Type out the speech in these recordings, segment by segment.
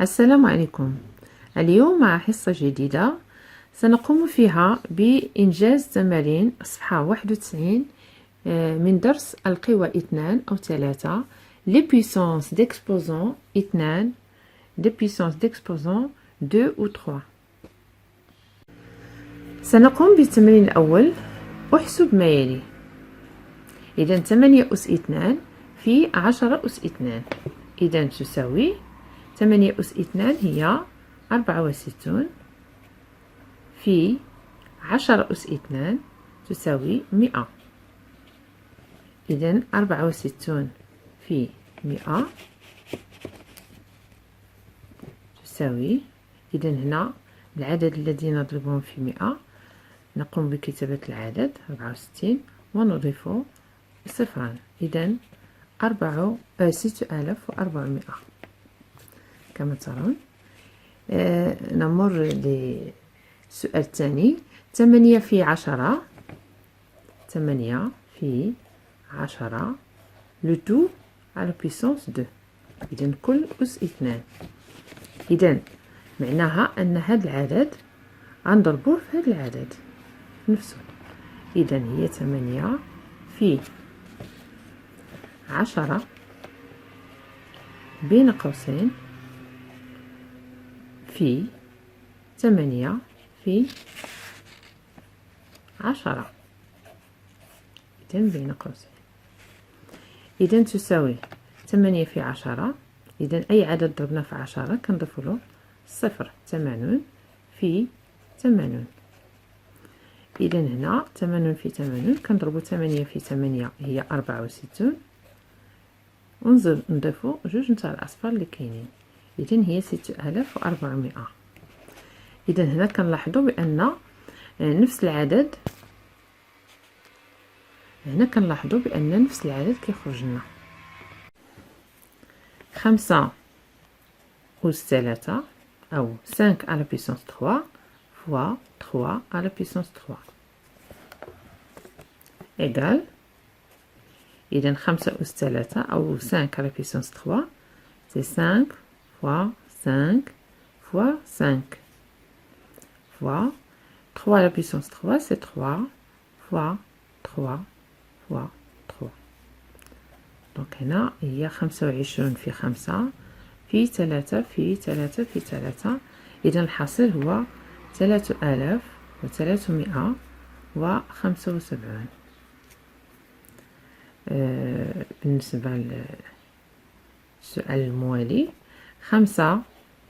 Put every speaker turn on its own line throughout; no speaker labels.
السلام عليكم. اليوم مع حصة جديدة سنقوم فيها بإنجاز تمارين صفحة 91 من درس القوى 2 أو 3 Les puissances d'exposants 2 Les puissances d'exposants 2 ou 3. سنقوم بالتمرين الأول. أحسب ما يلي. إذا 8 أس 2 في 10 أس 2 إذا تساوي 8 أس 2 هي 64 في 10 أس 2 تساوي 100. إذا 64 في 100 تساوي، إذا هنا العدد الذي نضربهم في 100 نقوم بكتابة العدد 64 ونضيف صفرا، إذا 6400 كما ترون. نمر للسؤال الثاني. 8 في 10 8 في 10 لو تو على بيسونس 2. إذا كل أس 2. إذا معناها أن هذا العدد غنضربوه في هذا العدد نفسه. إذا هي 8 في 10 بين قوسين في 8 في 10 إذا بين قوسين. إذا تساوي 8 في 10. إذا أي عدد ضربنا في 10 كنضيف له صفر. 80 في 80. إذا هنا 80 في 80 كنضربو 8 في 8 هي 64 ونضيفو جوج نتاع الأصفار اللي كاينين. إذن هي 6400. إذا هنا كنلاحظوا بأن نفس العدد كيخرج لنا 5 أس 3 أو 5 على بيسونس 3 فوا 3 على بيسونس 3 إيغال. إذا 5 أس 3 أو 5 على بيسونس 3 سي 5 fois 5 fois 5 fois 3 à la puissance 3 c'est 3 fois 3 fois 3. donc هنا هي 25 في 5 في 3 في 3 في 3. إذا الحاصل هو 3375. بالنسبة للسؤال الموالي 5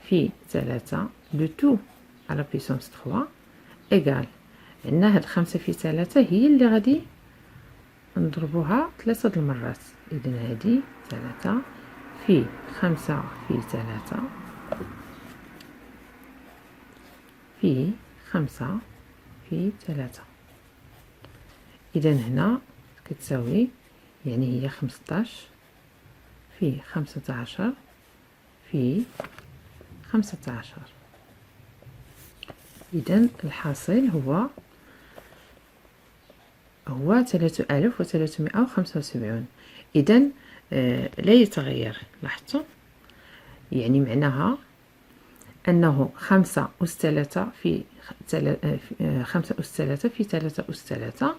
في 3 لو تو على بيسونس 3 إيغال. عندنا هاد 5 في 3 هي اللي غادي نضربوها 3 المرات. إذن هادي 3 في 5 في 3 في 5 في 3. إذن هنا كتساوي يعني هي 15 في 15 في 15. إذا الحاصل هو 3375. إذا لا يتغير. لاحظتوا يعني معناها أنه 5 أس 3 في 5 أس 3 في 3 أس 3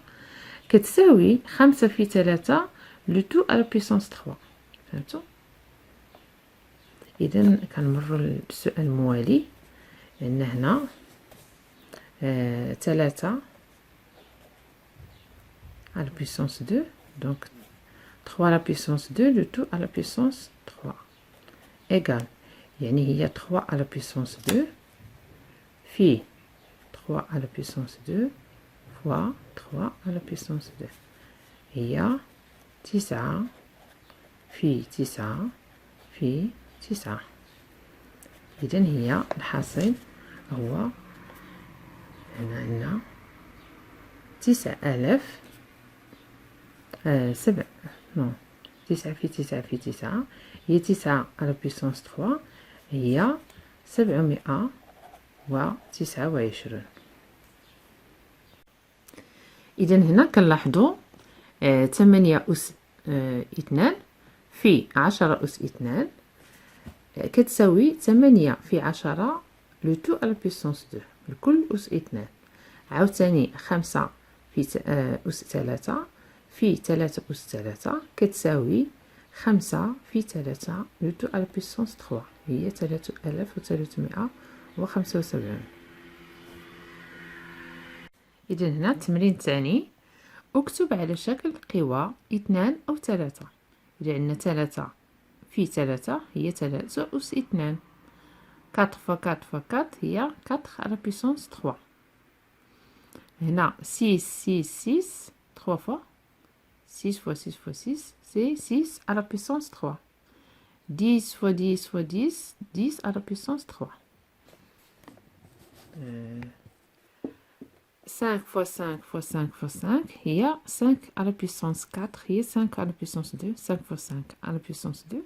كتساوي 5 في 3 لو تو على بيسونس 3. فهمتوا؟ إذا كنمروا للسؤال الموالي. عندنا هنا 3 على بيسونس 2 دونك 3 على بيسونس 2 لو تو على بيسونس 3 إيغال يعني هي 3 على بيسونس 2 في 3 على بيسونس 2 فوا 3 على بيسونس 2 هي 9 في 9 في 9. إذا هي الحاصل هو هنا عندنا 9000 9 في 9 في 9 هي 9 على بيسونس 3 هي 729. إذا هنا كنلاحظوا 8 أس 2 في 10 أس 2 كتساوي 8 في 10 لو تو على بيسونس 2 الكل أس 2. عاوتاني 5 في أس 3 في 3 أس 3 كتساوي 5 في 3 لو تو على بيسونس 3 هي 3375. إذا هنا التمرين الثاني، اكتب على شكل قوى 2 أو 3. إذا عندنا 3 في 3 هي 3 أس 2. 4 fois 4 fois 4 هي 4 على بيسونس 3. هنا 6 6 6 3 fois 6 fois 6 fois 6 c'est 6 à la puissance 3. 10 fois 10 fois 10 10 à la puissance 3. 5 fois 5 fois 5 fois 5 هي 5 à la puissance 4 هي 5 à la puissance 2. 5 fois 5 à la puissance 2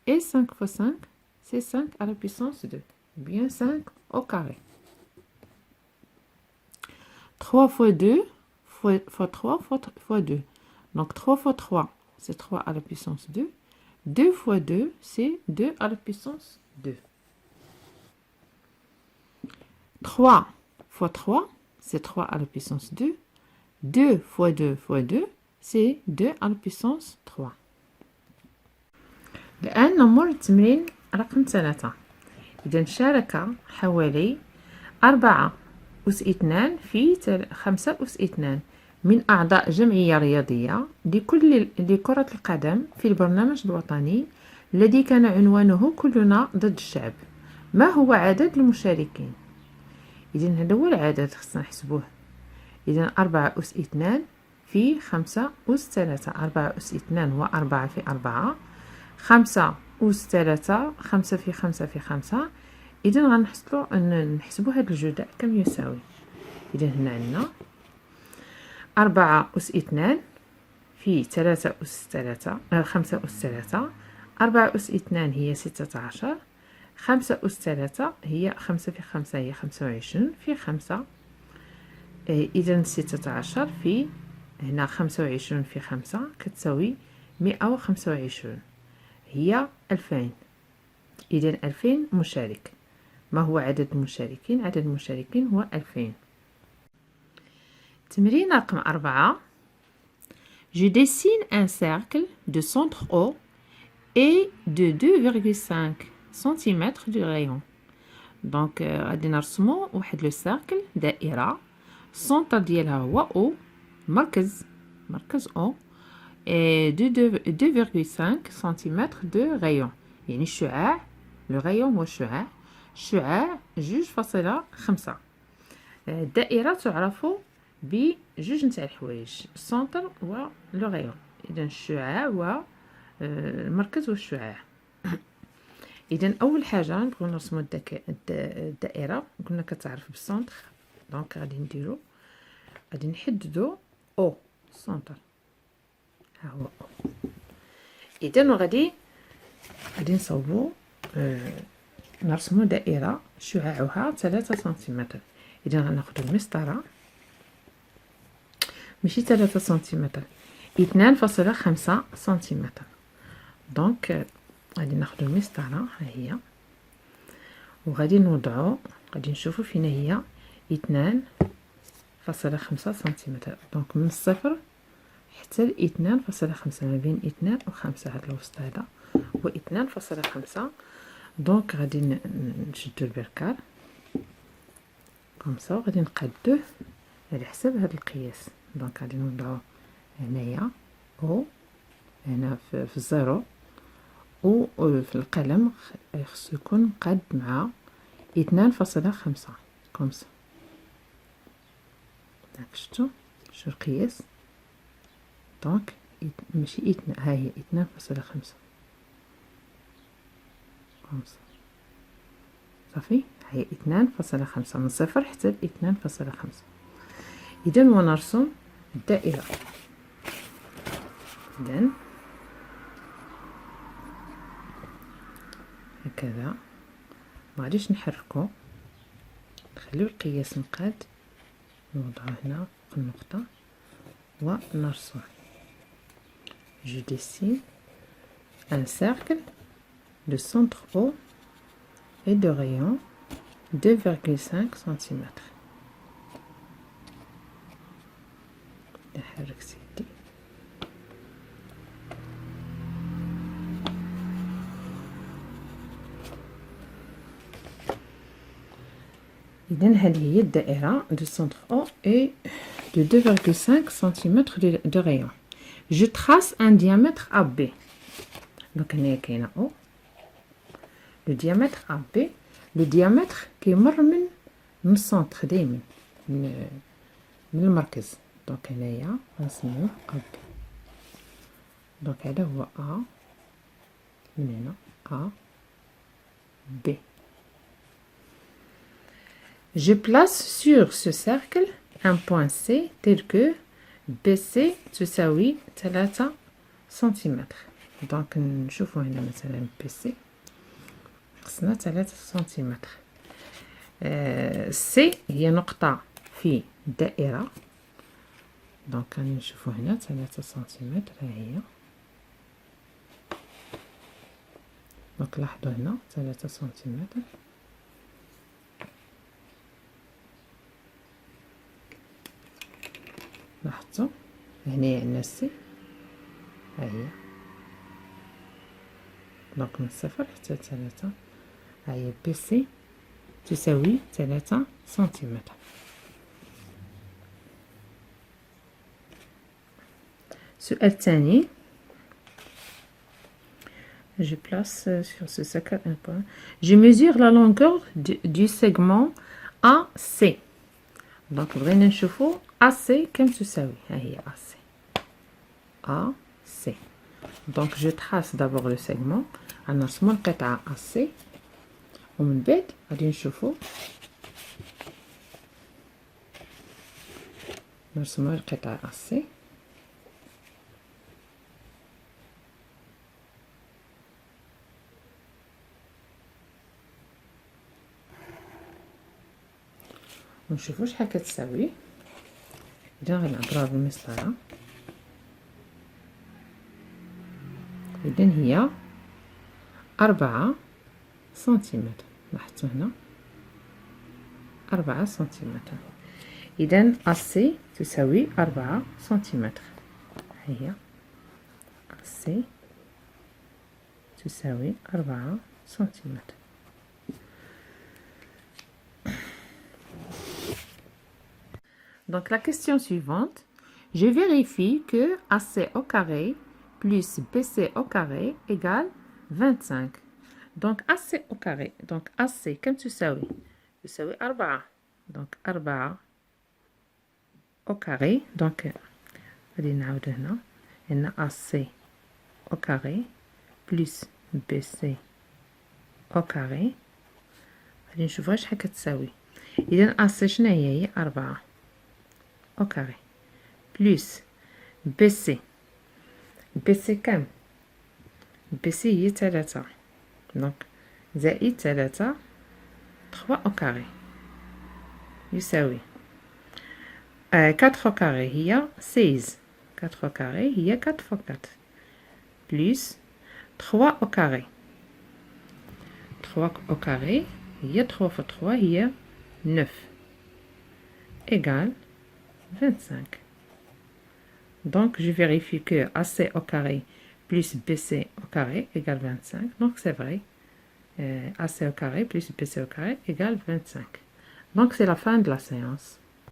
et 5 fois 5 c'est 5 à la puissance 2, bien 5 au carré. 3 fois 2 fois 3 fois 2. Donc 3 fois 3, c'est 3 à la puissance 2. 2 fois 2, c'est 2 à la puissance 2. 3 fois 3, c'est 3 à la puissance 2. 2 fois 2 fois 2, c'est 2 à la puissance 3. الآن نمر التمرين رقم 3. إذا شارك حوالي 4 أس 2 في 5 أس 2 من أعضاء جمعية رياضية لكرة القدم في البرنامج الوطني الذي كان عنوانه كلنا ضد الشعب. ما هو عدد المشاركين؟ إذا هذا هو العدد خصنا نحسبوه. إذا 4 أس 2 في 5 أس 3. 4 أس 2 هو 4 في 4. 5 أس 3 5 في 5 في 5. إذا نحسبو هاد الجداء كم يساوي. إذا هنا عندنا 4 أس 2 في 3 أس 3 5 أس 3. 4 أس 2 هي 16. 5 أس 3 هي 5 في 5 هي 25 في 5. إذا 16 في هنا 25 في 5 كتساوي 125 هي 2000. إذا 2000 مشارك. ما هو عدد المشاركين؟ عدد المشاركين هو 2000. تمرين رقم 4. Je dessine un cercle de centre haut et de 2,5 cm de rayon. دونك غادي نرسمو واحد لو سيركل دائرة السونتر ديالها هو او مركز او دو 2,5 سنتيمتر دو رايون يعني الشعاع لو رايون هو الشعاع 2.5. الدائرة تعرف بجوج نتاع الحوايج السونتر و لو رايون. اذا الشعاع و المركز والشعاع. اذا اول حاجه نبغيو نرسمو الدائره قلنا كتعرف بالسونتر. دونك غادي نحددو او السونتر ها هو او. اذا غادي نصوبو نرسمو دائره شعاعها 3 سنتيمتر. اذا غناخدو المسطره ماشي 3 سنتيمتر 2.5 سنتيمتر. دونك غادي ناخدو المسطره ها هي وغادي نوضعو غادي نشوفو فين هي 2.5 سنتيمتر. دونك من الصفر حتى ل 2.5 ما بين 2 و 5 هاد الوسط هذا هو 2.5. دونك غادي نشدو البركار كومسا وغادي نقادوه على حساب هاد القياس. دونك غادي نوضعو هنايا او هنا في الزيرو و في القلم خصو يكون مقاد مع 2.5 كومسا. داك شتو القياس. دونك ماشي ها هي 2.5 كومسا صافي. هي 2.5 من صفر حتى ل 2.5. اذا ونرسم الدائره. اذا هكذا ما غاديش نحركو نخليو القياس مقاد نوضعو هنا فوق النقطه ونرسم. Je dessine un cercle de centre O et de rayon 2,5 cm. نحرك سيدي. إذن هذه هي الدائرة de centre O et de 2,5 cm de rayon. Je trace un diamètre AB. Donc هنا كاينة O. Le diamètre AB, le diamètre كيمر من السنتر دايما من المركز. دونك هنايا غنسميوه AB. دونك هذا هو A من هنا A B. Je place sur ce cercle un point C tel que BC تساوي 3 سنتيمتر. دونك نشوفو هنا مثلا BC خصنا 3 سنتيمتر. C هي نقطة في الدائرة. دونك نشوفو هنا 3 سنتيمتر ها هي. دونك لاحظوا هنا 3 سنتيمتر. لاحظتوا هنا عندنا سي ها هي. دونك من 0 حتى 3 ها هي بي سي تساوي 3 سنتيمتر. السؤال الثاني. Je place sur ce cercle un point. Je mesure la longueur du segment AC. Donc بغينا نشوفو AC كم تساوي. ها هي AC. AC. Donc je trace d'abord le segment. غنرسمو القطعة AC ومن بعد غادي نشوفو نرسمو القطعة AC. ونشوفو شحال كتساوي. إذا غنعبروها بالمسطرة. إذن هي 4 سنتيمتر. لاحظتوا هنا 4 سنتيمتر. إذن AC تساوي 4 سنتيمتر. هي AC تساوي 4 سنتيمتر. Donc la question suivante, je vérifie que AC au carré plus BC au carré égale 25. Donc AC au carré, donc AC كم تساوي؟ تساوي 4. Donc 4 au carré, donc غادي نعاود هنا عندنا AC au carré plus BC au carré. غادي نشوفوها شحال كتساوي. إذا AC شنو هي 4 au carré plus BC. BC كم؟ BC هي 3. donc زائد 3 3 au carré يساوي 4 au carré هي 16. 4 au carré هي 4 fois 4 plus 3 au carré. 3 au carré هي 3 fois 3 هي 9 égale 25. Donc, je vérifie que AC au carré plus BC au carré égale 25. Donc, c'est vrai. AC au carré plus BC au carré égale 25. Donc, c'est la fin de la séance.